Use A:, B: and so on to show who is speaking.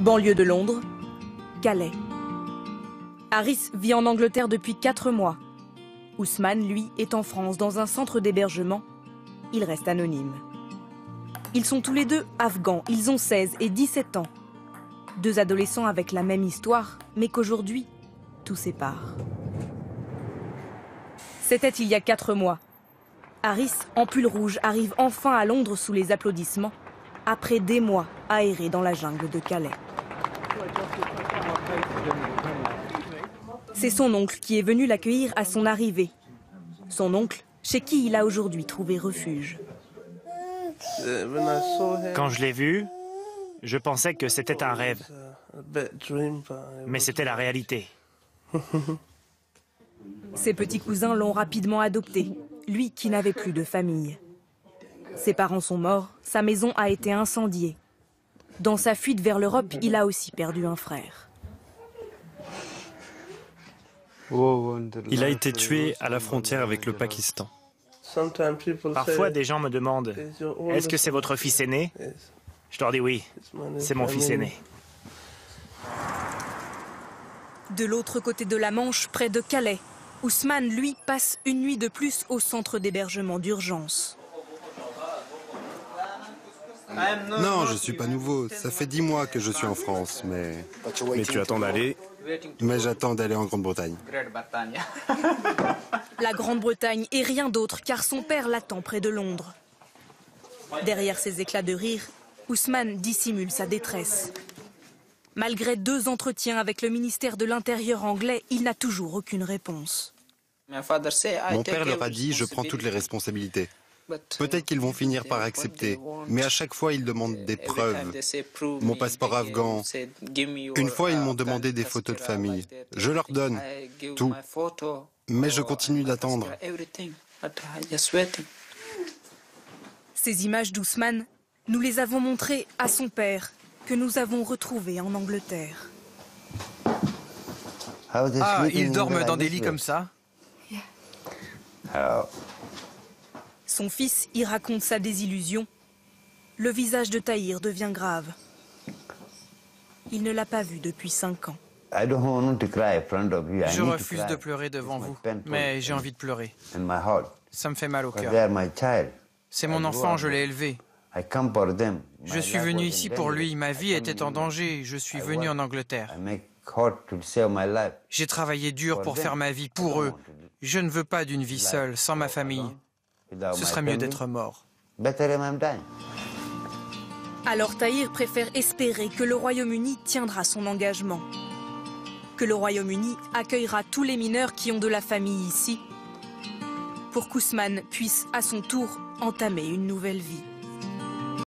A: Banlieue de Londres, Calais. Haris vit en Angleterre depuis 4 mois. Ousmane, lui, est en France dans un centre d'hébergement. Il reste anonyme. Ils sont tous les deux afghans, ils ont 16 et 17 ans. 2 adolescents avec la même histoire, mais qu'aujourd'hui, tout sépare. C'était il y a 4 mois. Haris, en pull rouge, arrive enfin à Londres sous les applaudissements, après des mois aérés dans la jungle de Calais. C'est son oncle qui est venu l'accueillir à son arrivée. Son oncle, chez qui il a aujourd'hui trouvé refuge.
B: Quand je l'ai vu, je pensais que c'était un rêve. Mais c'était la réalité.
A: Ses petits cousins l'ont rapidement adopté, lui qui n'avait plus de famille. Ses parents sont morts, sa maison a été incendiée. Dans sa fuite vers l'Europe, il a aussi perdu un frère.
C: Il a été tué à la frontière avec le Pakistan.
B: Parfois, des gens me demandent « Est-ce que c'est votre fils aîné ?» Je leur dis oui, c'est mon fils aîné.
A: De l'autre côté de la Manche, près de Calais, Ousmane, lui, passe une nuit de plus au centre d'hébergement d'urgence.
D: Non, je suis pas nouveau. Ça fait 10 mois que je suis en France, mais
C: tu attends d'aller?
D: Mais j'attends d'aller en Grande-Bretagne.
A: La Grande-Bretagne et rien d'autre, car son père l'attend près de Londres. Derrière ses éclats de rire, Ousmane dissimule sa détresse. Malgré 2 entretiens avec le ministère de l'Intérieur anglais, il n'a toujours aucune réponse.
D: Mon père leur a dit « je prends toutes les responsabilités ». Peut-être qu'ils vont finir par accepter, mais à chaque fois ils demandent des preuves. Mon passeport afghan. Une fois ils m'ont demandé des photos de famille. Je leur donne tout, mais je continue d'attendre.
A: Ces images d'Ousmane, nous les avons montrées à son père, que nous avons retrouvé en Angleterre.
E: Ah, ils dorment dans des lits comme ça?
A: Son fils y raconte sa désillusion. Le visage de Tahir devient grave. Il ne l'a pas vu depuis 5 ans.
E: Je refuse de pleurer devant vous, mais j'ai envie de pleurer. Ça me fait mal au cœur. C'est mon enfant, je l'ai élevé. Je suis venu ici pour lui, ma vie était en danger, je suis venu en Angleterre. J'ai travaillé dur pour faire ma vie pour eux. Je ne veux pas d'une vie seule, sans ma famille. Ce serait mieux d'être mort.
A: Alors Tahir préfère espérer que le Royaume-Uni tiendra son engagement. Que le Royaume-Uni accueillera tous les mineurs qui ont de la famille ici, pour qu'Ousmane puisse à son tour entamer une nouvelle vie.